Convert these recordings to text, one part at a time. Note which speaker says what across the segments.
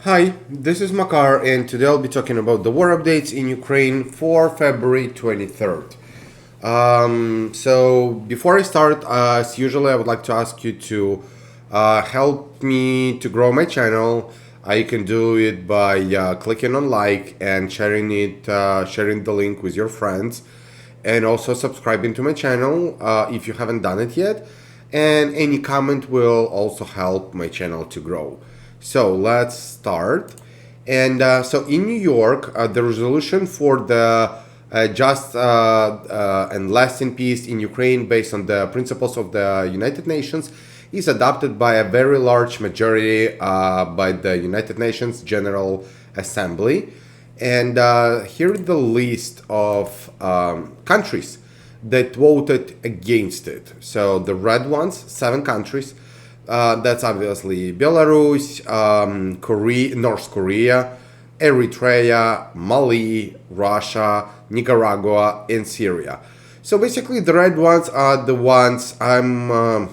Speaker 1: Hi, this is Makar, and today I'll be talking about the war updates in Ukraine for February 23rd. So, before I start, as usually, I would like to ask you to help me to grow my channel. You can do it by clicking on like and sharing the link with your friends, and also subscribing to my channel if you haven't done it yet. And any comment will also help my channel to grow. So let's start. And so in New York, the resolution for the just and lasting peace in Ukraine based on the principles of the United Nations is adopted by a very large majority by the United Nations General Assembly. And here is the list of countries that voted against it. So the red ones, 7 countries. That's obviously Belarus, North Korea, Eritrea, Mali, Russia, Nicaragua, and Syria. So basically the red ones are the ones I'm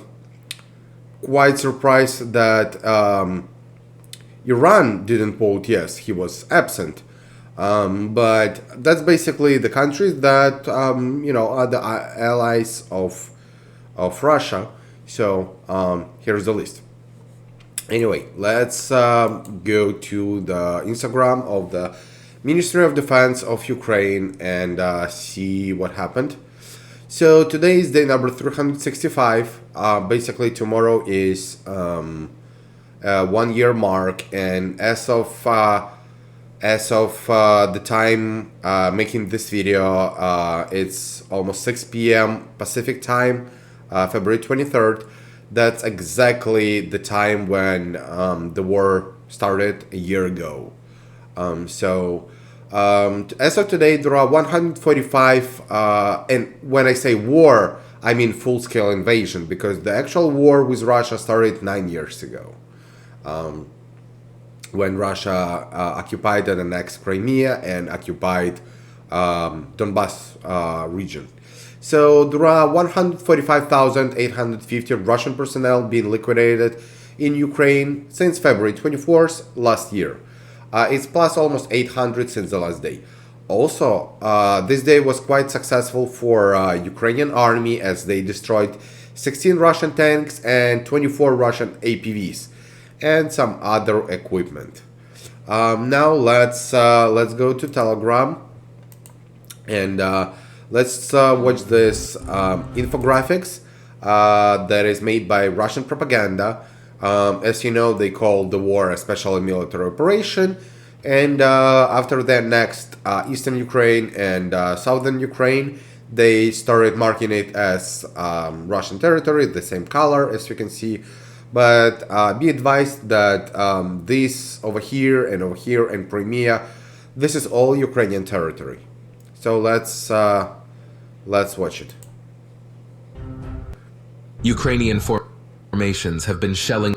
Speaker 1: quite surprised that Iran didn't vote yes, he was absent. But that's basically the countries that, are the allies of Russia. So here's the list. Anyway, let's go to the Instagram of the Ministry of Defense of Ukraine and see what happened. So today is day number 365. Basically, tomorrow is 1 year mark, and as of the time making this video, it's almost 6 p.m. Pacific time. February 23rd, that's exactly the time when the war started a year ago. As of today, there are 145, and when I say war, I mean full-scale invasion, because the actual war with Russia started 9 years ago, when Russia occupied and annexed Crimea and occupied Donbass region. So there are 145,850 Russian personnel being liquidated in Ukraine since February 24th last year. It's plus almost 800 since the last day. Also, this day was quite successful for Ukrainian army as they destroyed 16 Russian tanks and 24 Russian APVs and some other equipment. Now let's go to Telegram and let's watch this infographics that is made by Russian propaganda. As you know, they call the war a special military operation. And after that, next, Eastern Ukraine and Southern Ukraine, they started marking it as Russian territory, the same color as you can see. But be advised that this over here and Crimea, this is all Ukrainian territory. So let's watch it.
Speaker 2: Ukrainian formations have been shelling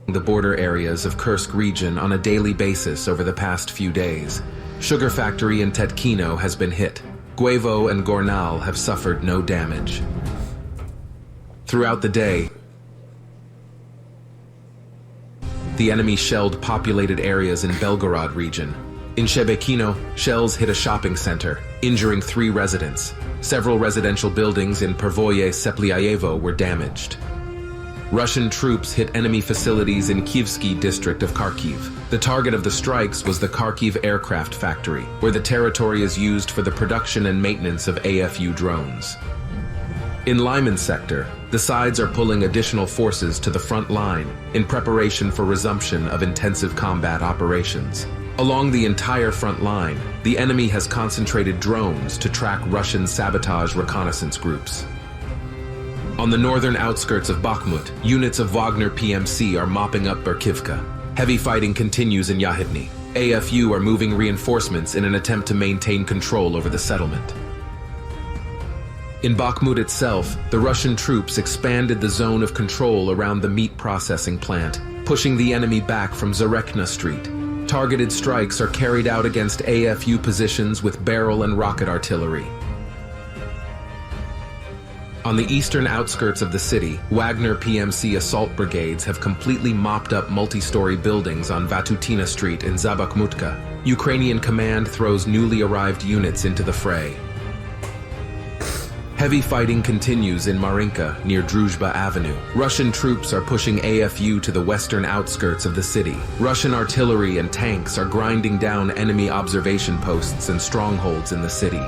Speaker 2: the border areas of Kursk region on a daily basis over the past few days. Sugar factory in Tetkino has been hit. Guevo and Gornal have suffered no damage. Throughout the day, the enemy shelled populated areas in Belgorod region. In Shebekino, shells hit a shopping center, injuring 3 residents. Several residential buildings in Pervoye Seplyayevo were damaged. Russian troops hit enemy facilities in Kyievsky district of Kharkiv. The target of the strikes was the Kharkiv aircraft factory, where the territory is used for the production and maintenance of AFU drones. In Lyman sector, the sides are pulling additional forces to the front line in preparation for resumption of intensive combat operations. Along the entire front line, the enemy has concentrated drones to track Russian sabotage reconnaissance groups. On the northern outskirts of Bakhmut, units of Wagner PMC are mopping up Berkivka. Heavy fighting continues in Yahidny. AFU are moving reinforcements in an attempt to maintain control over the settlement. In Bakhmut itself, the Russian troops expanded the zone of control around the meat processing plant, pushing the enemy back from Zarekna Street. Targeted strikes are carried out against AFU positions with barrel and rocket artillery. On the eastern outskirts of the city, Wagner PMC assault brigades have completely mopped up multi-story buildings on Vatutina Street in Zabakhmutka. Ukrainian command throws newly arrived units into the fray. Heavy fighting continues in Marinka, near Druzhba Avenue. Russian troops are pushing AFU to the western outskirts of the city. Russian artillery and tanks are grinding down enemy observation posts and strongholds in the city.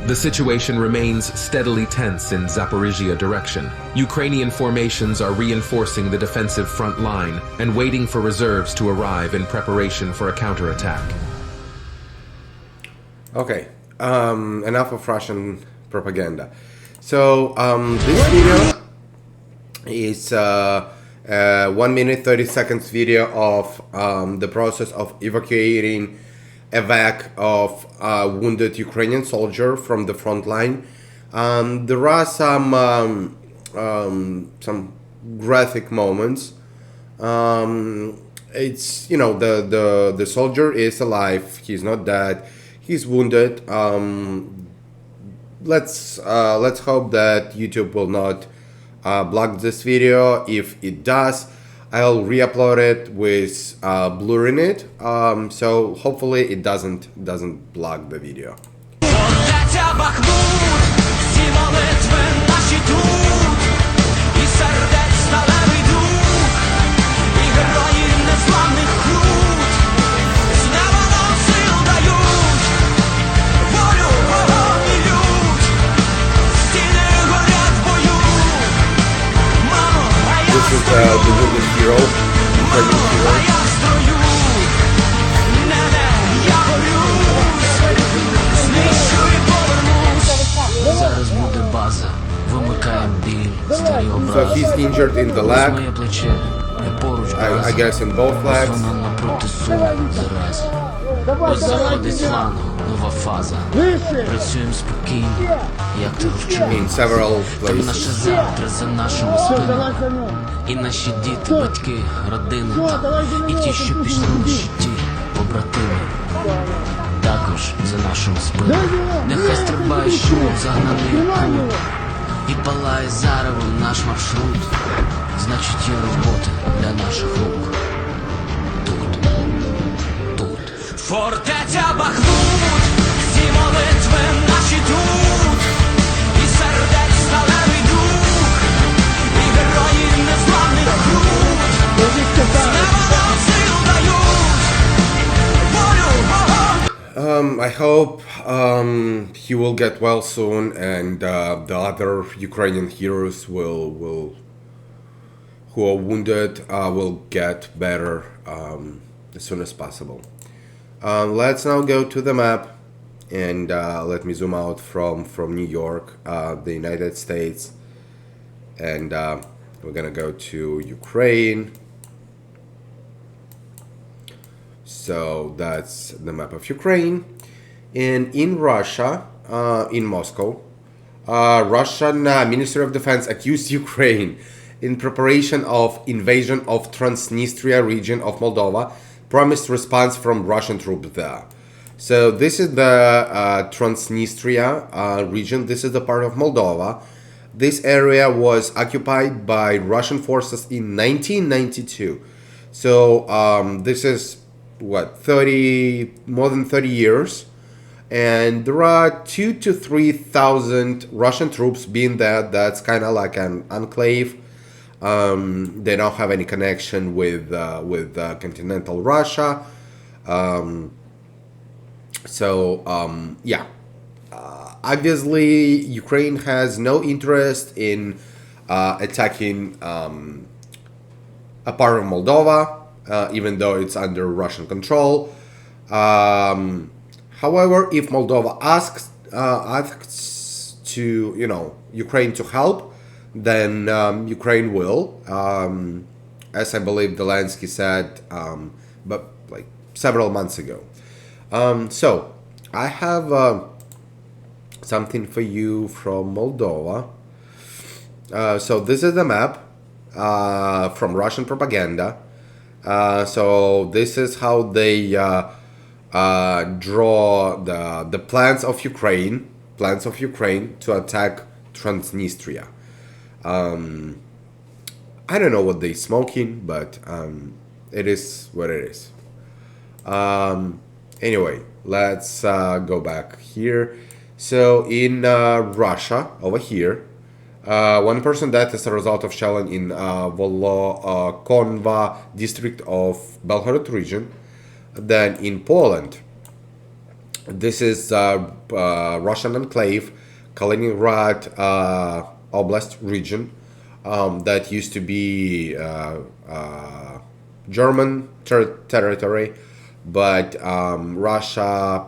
Speaker 2: The situation remains steadily tense in Zaporizhia direction. Ukrainian formations are reinforcing the defensive front line and waiting for reserves to arrive in preparation for a counterattack.
Speaker 1: Okay, enough of Russian propaganda. So this video is 1 minute 30 seconds video of the process of evacuating of wounded Ukrainian soldier from the front line. There are some graphic moments. It's, you know, the soldier is alive. He's not dead. He's wounded. Let's hope that YouTube will not block this video. If it does, I'll re-upload it with blurring it. So hopefully it doesn't block the video. This is the wounded hero, Ukrainian hero. So he's injured in the leg, I guess in both legs.
Speaker 3: Ось заходить з флангу нова фаза. Працюємо спокійно, як ти вчора.
Speaker 1: In several
Speaker 3: Там наше
Speaker 1: places.
Speaker 3: завтра за нашими спинами. І наші діти, батьки, родини. І ті, що пішли в житті, побратими. Також за нашими спинами. Нехай стрибає шум, загнаний куль. І палає заревом наш маршрут. Значить, є робота для наших рук. Фортеця Бахмут, всі молитви наші тут, і сердець сталевий дух, і герої незламних крут, з неба нам сил дають, волю вогонь.
Speaker 1: I hope he will get well soon, and the other Ukrainian heroes who are wounded will get better as soon as possible. Let's now go to the map, and let me zoom out from New York, the United States, and we're gonna go to Ukraine. So that's the map of Ukraine. And in Russia, in Moscow, Russian Ministry of Defense accused Ukraine in preparation of invasion of Transnistria region of Moldova, promised response from Russian troops there. So this is the Transnistria region. This is the part of Moldova. This area was occupied by Russian forces in 1992. So this is what, more than 30 years, and there are 2,000 to 3,000 Russian troops being there. That's kind of like an enclave. They don't have any connection with continental Russia. Yeah. Obviously, Ukraine has no interest in attacking a part of Moldova, even though it's under Russian control. However, if Moldova asks to, you know, Ukraine to help, then Ukraine will, as I believe Zelensky said, but like several months ago. So I have something for you from Moldova. So this is the map from Russian propaganda. So this is how they draw the plans of Ukraine to attack Transnistria. I don't know what they smoking, but it is what it is. Anyway, let's go back here. So in Russia, over here, one person died as a result of shelling in Volokonva district of Belgorod region. Then in Poland, this is Russian enclave, Kaliningrad Oblast region, that used to be German territory, but Russia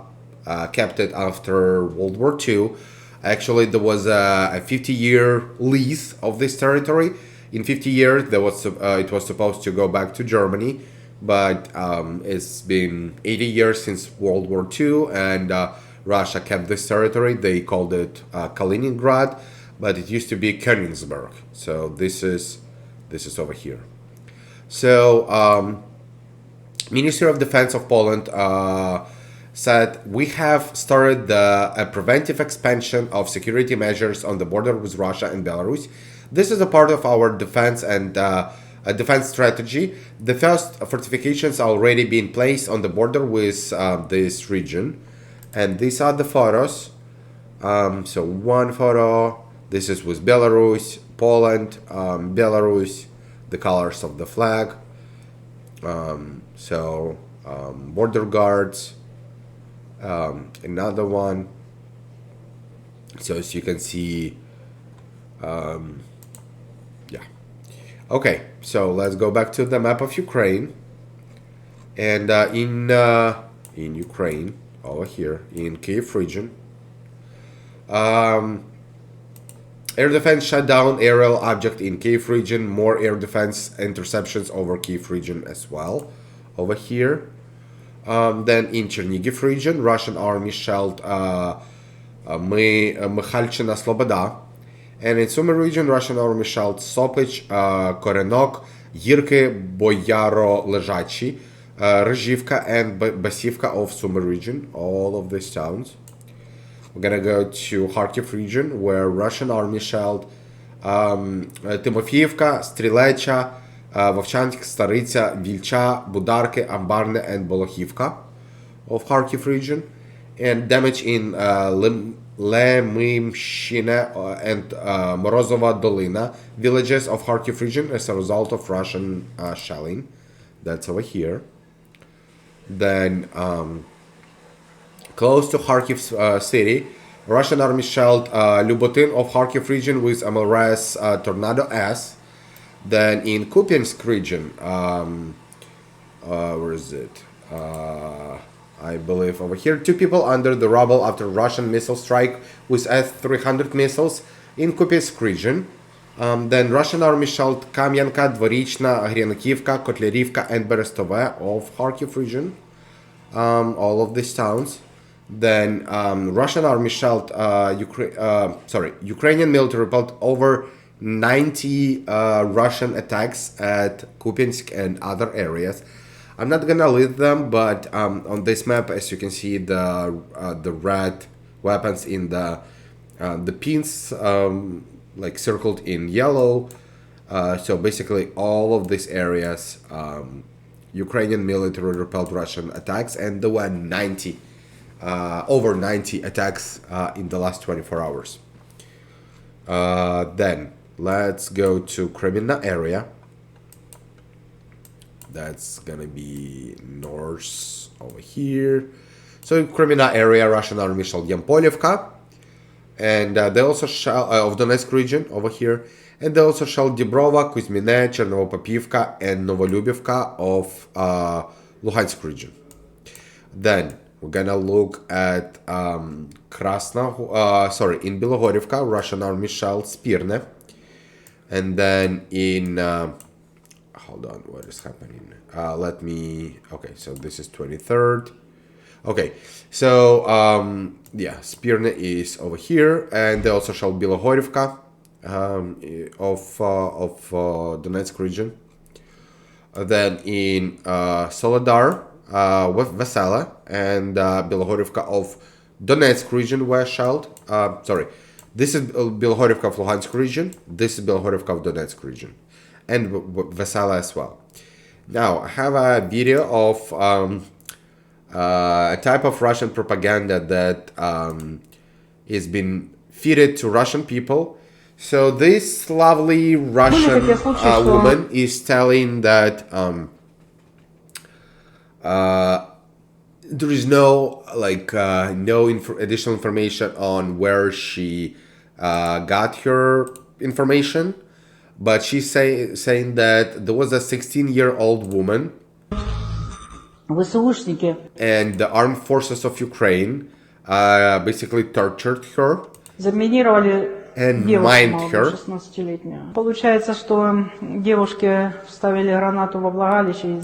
Speaker 1: kept it after World War II. Actually, there was a 50-year lease of this territory. In 50 years, it was supposed to go back to Germany, but it's been 80 years since World War II, and Russia kept this territory. They called it Kaliningrad, but it used to be Königsberg. So this is over here. So Ministry of Defense of Poland said, we have started a preventive expansion of security measures on the border with Russia and Belarus. This is a part of our defense and a defense strategy. The first fortifications are already being placed on the border with this region. And these are the photos. So one photo, this is with Belarus, Poland, Belarus, the colors of the flag. Border guards, another one. So as you can see, yeah. Okay, so let's go back to the map of Ukraine. And in Ukraine, over here, in Kyiv region, air defense shut down aerial object in Kyiv region. More air defense interceptions over Kyiv region as well. Over here. Then in Chernigiv region, Russian army shelled Mikhalchina Sloboda. And in Sumy region, Russian army shelled Sopich, Korenok, Yirki, Boyaro Leżachi, Rzhivka, and Basivka of Sumy region. All of these towns. We're gonna go to Kharkiv region, where Russian army shelled Timofeivka, Strilecha, Vovchansk, Staritsa, Vilcha, Budarke, Ambarne, and Bolokhivka of Kharkiv region, and damage in Lemimshine and Morozova Dolina villages of Kharkiv region as a result of Russian shelling. That's over here. Then close to Kharkiv city, Russian army shelled Lubotin of Kharkiv region with MLRS Tornado S. Then in Kupiansk region, where is it? I believe over here, 2 people under the rubble after Russian missile strike with S-300 missiles in Kupiansk region. Then Russian army shelled Kamyanka, Dvorichna, Hrenkivka, Kotlerivka, and Berestove of Kharkiv region. All of these towns. Then Russian army shelled Ukrainian military repelled over 90 Russian attacks at Kupiansk and other areas. I'm not gonna list them, but on this map, as you can see, the red weapons in the pins like circled in yellow. So basically, all of these areas, Ukrainian military repelled Russian attacks, and there were over 90 attacks in the last 24 hours. Then let's go to Kreminna area. That's gonna be north over here. So in Kreminna area, Russian army shelled Yampolivka, and they also shelled of Donetsk region over here, and they also shelled Dibrova, Kuzmine, Chernovopopivka, and Novolyubivka of Luhansk region. Then we're gonna look at in Bilogorivka, Russian army shelled Spirne. And then in, hold on, what is happening? Okay, so this is 23rd. Okay, so, Spirne is over here, and they also shelled Bilogorivka of Donetsk region. Then in Soledar, with Vesela and Bilogorivka of Donetsk region were shelled. This is Belgorivka of Luhansk region. This is Belgorivka of Donetsk region, and Vesala as well. Now I have a video of a type of Russian propaganda that is been fed to Russian people. So this lovely Russian woman is telling that there is no additional information on where she got her information, but she's saying that there was a 16-year-old woman and the armed forces of Ukraine basically tortured her and mined her.
Speaker 4: Получается, что девушке вставили гранату во влагалище и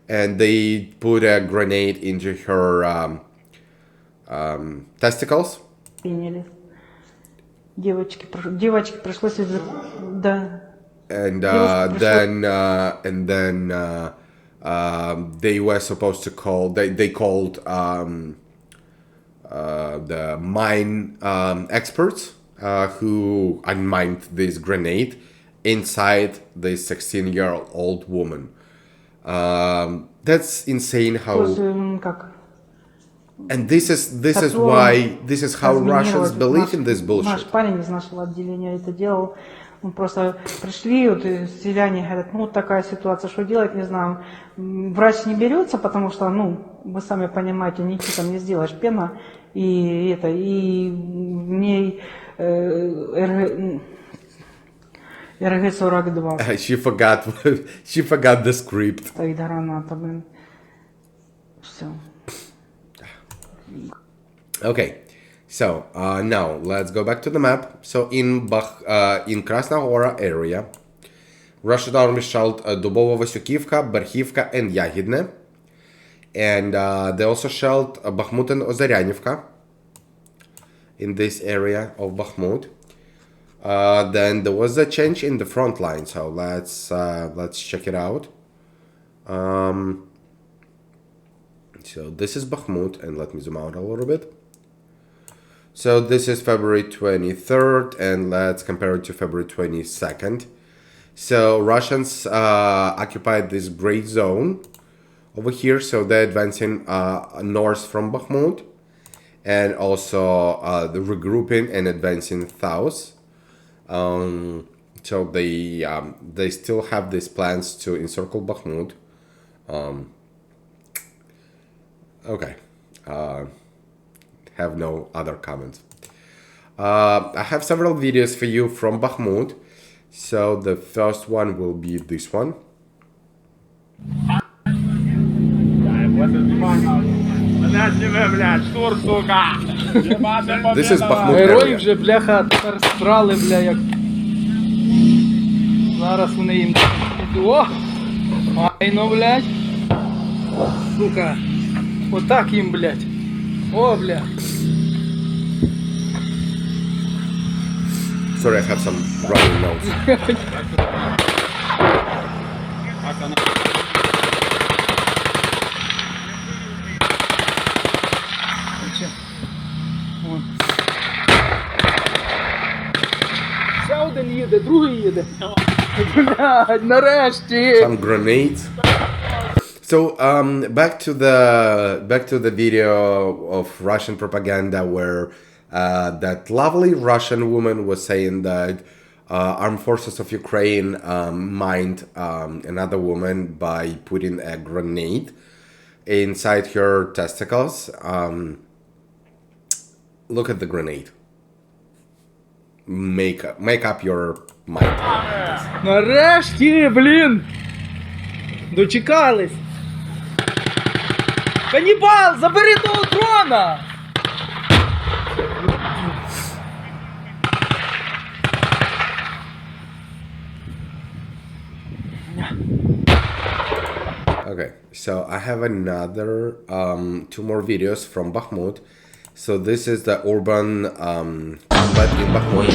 Speaker 1: and they put a grenade into her testicles.
Speaker 4: Девочке пришлось
Speaker 1: and then they were supposed to call. They called the mine experts who unmined this grenade inside this 16-year-old woman. That's insane how. And this is how Russians believe in this bullshit.
Speaker 4: Наш парень из нашего отделения это делал. Мы просто пришли, вот селяне говорят, ну такая ситуация, что делать, не знаю. Врач не берется, потому что, ну, вы сами понимаете, ничего там не сделаешь, пена и это, и в ней РГ-42.
Speaker 1: She forgot the script.
Speaker 4: Стоит граната, блин. Все.
Speaker 1: Okay, so now let's go back to the map. So in Krasna Hora area, Russian army shelled Dubovo-Vasyukivka, Berhivka, and Yagidne. And they also shelled Bakhmut and Ozaryanivka in this area of Bakhmut. Then there was a change in the front line, so let's check it out. So this is Bakhmut, and let me zoom out a little bit. So this is February 23rd, and let's compare it to February 22nd. So Russians occupied this gray zone over here, so they're advancing north from Bakhmut, and also the regrouping and advancing south. So they still have these plans to encircle Bakhmut. Okay, have no other comments. I have several videos for you from Bakhmut. So the first one will be this one. This is Bakhmut
Speaker 5: Герої
Speaker 1: area.
Speaker 5: вже, бляха, розстрали, бля, як. Зараз вони їм... О! Айно, блядь. Сука. Отак їм, блядь. О, бля.
Speaker 1: Sorry, I have some running notes.
Speaker 5: Ще один їде, другий їде. Блядь, нарешті.
Speaker 1: Some grenades. So back to the video of Russian propaganda where that lovely Russian woman was saying that armed forces of Ukraine mined another woman by putting a grenade inside her testicles. Look at the grenade. Make up your mind.
Speaker 5: Нарешті, блін. Дочекались. Канібал, забери того дрона!
Speaker 1: Okay, so I have another two more videos from Bakhmut. So this is the urban combat in Bakhmut.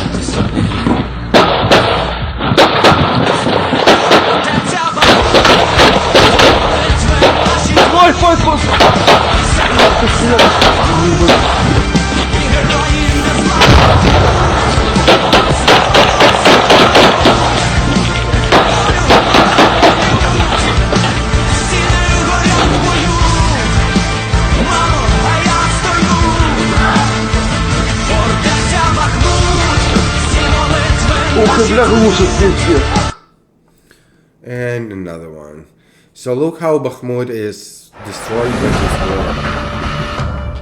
Speaker 5: Ух, и бля, глушит пиздец.
Speaker 1: And another one. So look how Bakhmut is destroyed by this war.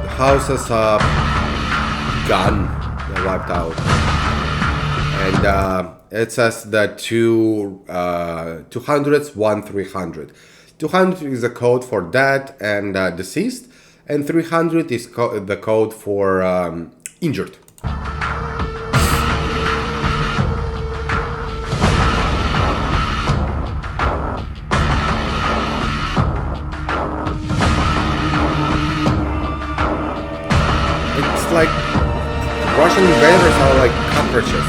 Speaker 1: The houses are gone. They're wiped out. And it says that 200s, 300. 200 is the code for dead and deceased, and 300 is the code for injured. It's like Russian invaders are like cockroaches.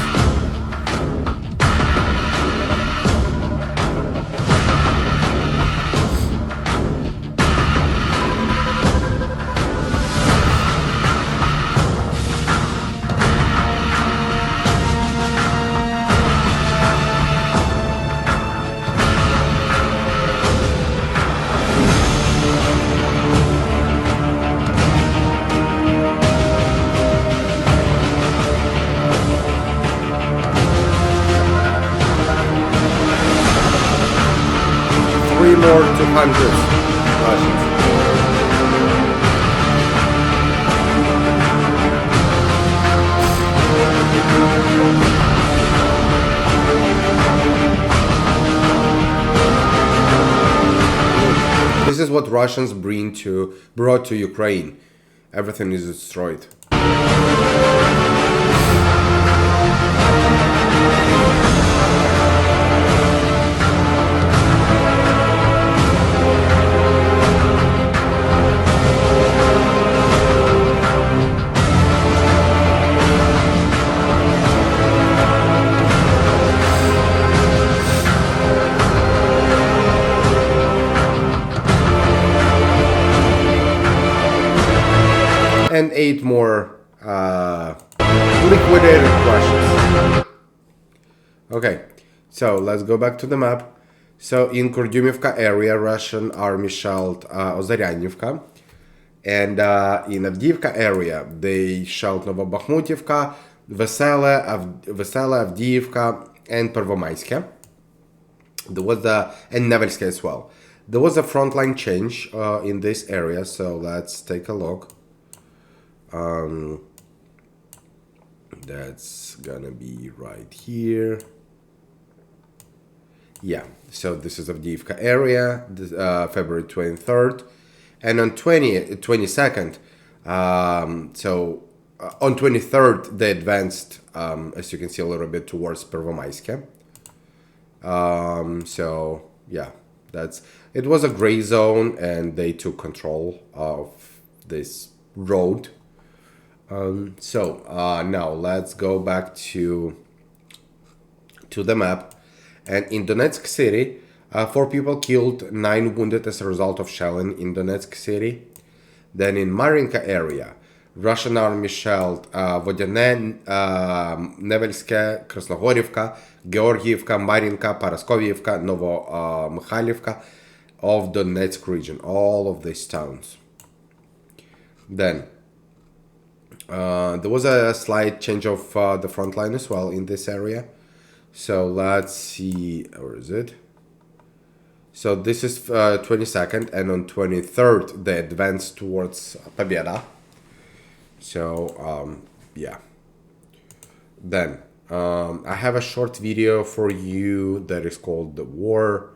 Speaker 1: Three more 200s Russians. This is what Russians brought to Ukraine. Everything is destroyed. And 8 more liquidated Russians. Okay, so let's go back to the map. So in Kurdyumivka area, Russian army shelled Ozaryanivka. And in Avdiivka area, they shelled Novobakhmutivka, Vesele, Avdiivka, and Pervomayske. There was and Nevelske as well. There was a frontline change in this area, so let's take a look. That's gonna be right here. Yeah, so this is Avdiivka area, February 23rd, and on 22nd, on 23rd they advanced, as you can see, a little bit towards Pervomayske. So yeah, it was a gray zone, and they took control of this road. Now let's go back to the map. And in Donetsk city, 4 people killed, 9 wounded as a result of shelling in Donetsk city. Then in Marinka area, Russian army shelled Vodyane, Nevelske, Krasnogorivka, Georgievka, Marinka, Paraskovivka, Novomykhailivka of Donetsk region. All of these towns. Then there was a slight change of the front line as well in this area. So let's see, where is it? So this is 22nd, and on 23rd they advanced towards Pobeda. So yeah. Then I have a short video for you that is called The War.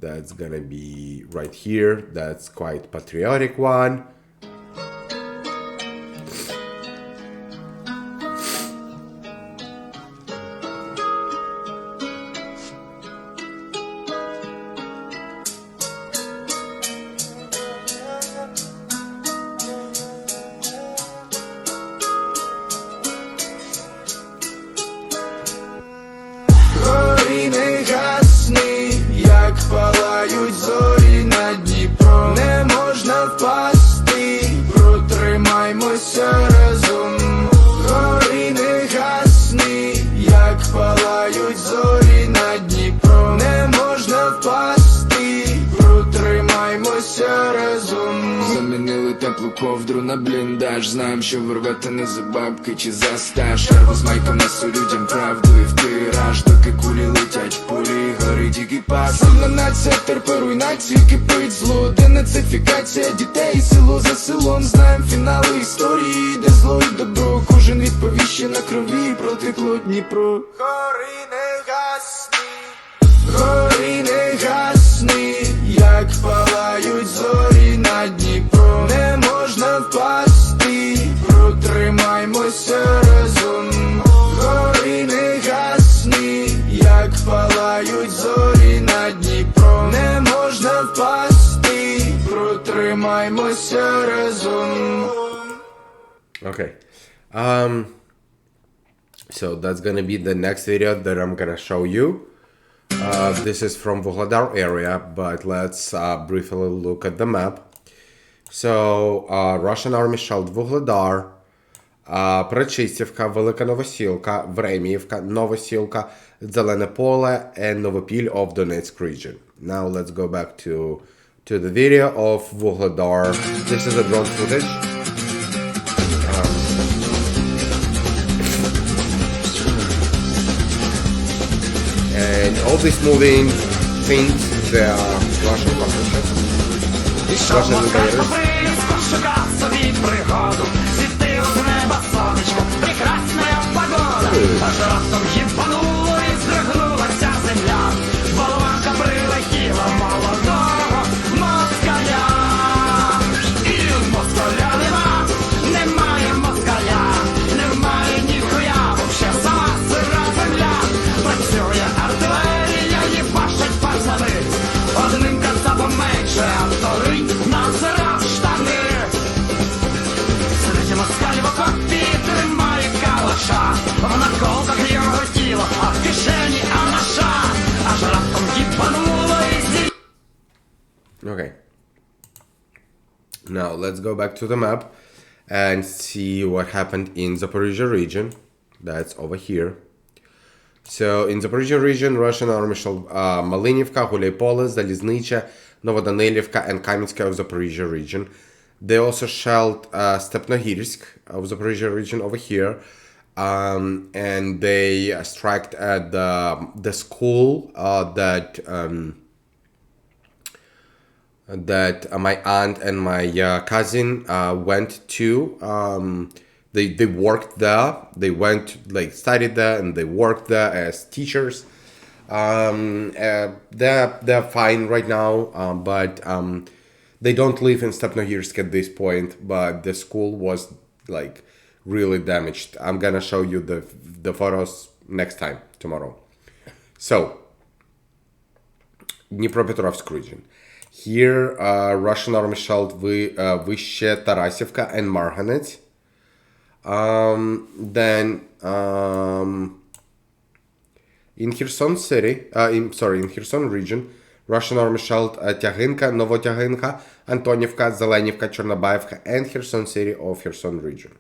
Speaker 1: That's gonna be right here. That's quite patriotic one.
Speaker 6: Палають зорі над Дніпром, не можна впасти Тримаймося разом. Замінили теплу ковдру на бліндаж. Знаєм, що вирвати не за бабки чи за стаж. Шаргу з майком несу людям правду і в тираж. Доки кулі летять, полі горить екіпаж. Сильна нація терпе руйнацію, кипить зло. Денацифікація дітей, село за селом. Знаєм фінали історії, де зло і добро. Кожен відповіще на крові, протекло Дніпро. Гори не гасні, гори не гасні, як палають зорі над Дніпро. Не можна впасти, протримаймося разом. Гори не гасні, як палають зорі над Дніпро. Не можна впасти, протримаймося разом.
Speaker 1: Okay. So that's gonna be the next video that I'm gonna show you. This is from Vuhledar area, but let's briefly look at the map. So, Russian army shelled Vuhledar, Пречистівка, Велика Новосілка, Времіївка, Новосілка, Зелене Поле, and Novopil of Donetsk region. Now let's go back to the video of Vuhledar. This is a drone footage. And all these moving things, they are Russian partnerships, Russian invaders. Okay. Now let's go back to the map and see what happened in Zaporizhia region. That's over here. So in Zaporizhia region, Russian army shelled Malinivka, Guleypole, Zaliznycha, Novodanilivka, and Kamenskaya of Zaporizhia region. They also shelled Stepnohirsk of Zaporizhia region over here. And they struck at the school that my aunt and my cousin went to. They worked there. They went, like, studied there, and they worked there as teachers. They're fine right now, but they don't live in Stepnohirsk at this point. But the school was, like, really damaged. I'm gonna show you the photos next time, tomorrow. So, Dnipropetrovsk region. Here, Russian army shelled Vyshche Tarasivka and Marhanets. Then, in Kherson city, in Kherson region, Russian army shelled Tyaginka, Novotyaginka, Antonivka, Zelenivka, Chernobyevka, and Kherson city of Kherson region.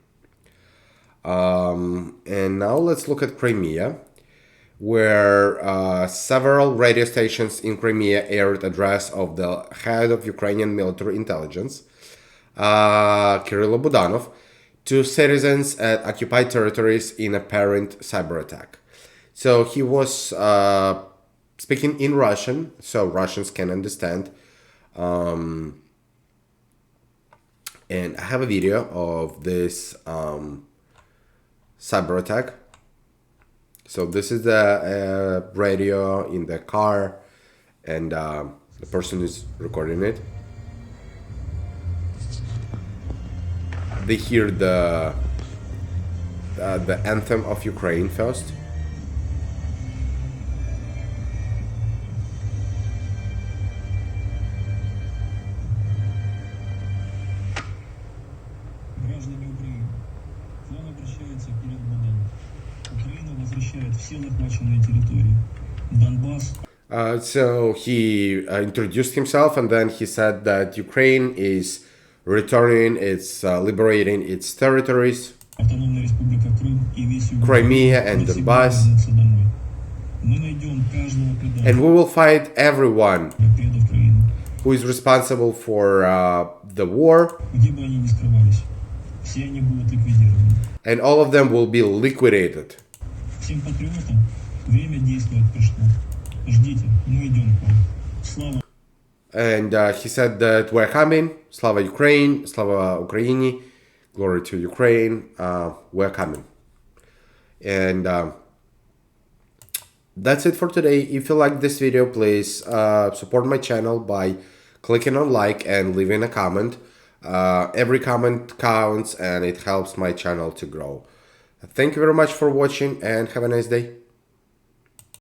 Speaker 1: And now let's look at Crimea, where several radio stations in Crimea aired address of the head of Ukrainian military intelligence, Kirill Budanov, to citizens at occupied territories in apparent cyber attack. So he was speaking in Russian, so Russians can understand. And I have a video of this cyber attack. So this is the radio in the car, and the person is recording it. They hear the anthem of Ukraine first.
Speaker 7: Граждане Украины, флаг обращается к Кириллу Будану. Украина возвращает все захваченные территории. Donbass.
Speaker 1: So he introduced himself, and then he said that Ukraine is returning, it's liberating its territories, Crimea and Donbass, and we will fight everyone who is responsible for the war,
Speaker 7: где бы они ни скрывались. Все они будут ликвидированы.
Speaker 1: and all of them will be liquidated.
Speaker 7: Всем патриотам время действовать пришло. Ждите, мы идем к вам. Слава.
Speaker 1: And he said that we're coming. Slava Ukraine, Slava Ukraini, glory to Ukraine. We're coming. And that's it for today. If you like this video, please support my channel by clicking on like and leaving a comment. Every comment counts and it helps my channel to grow. Thank you very much for watching and have a nice day.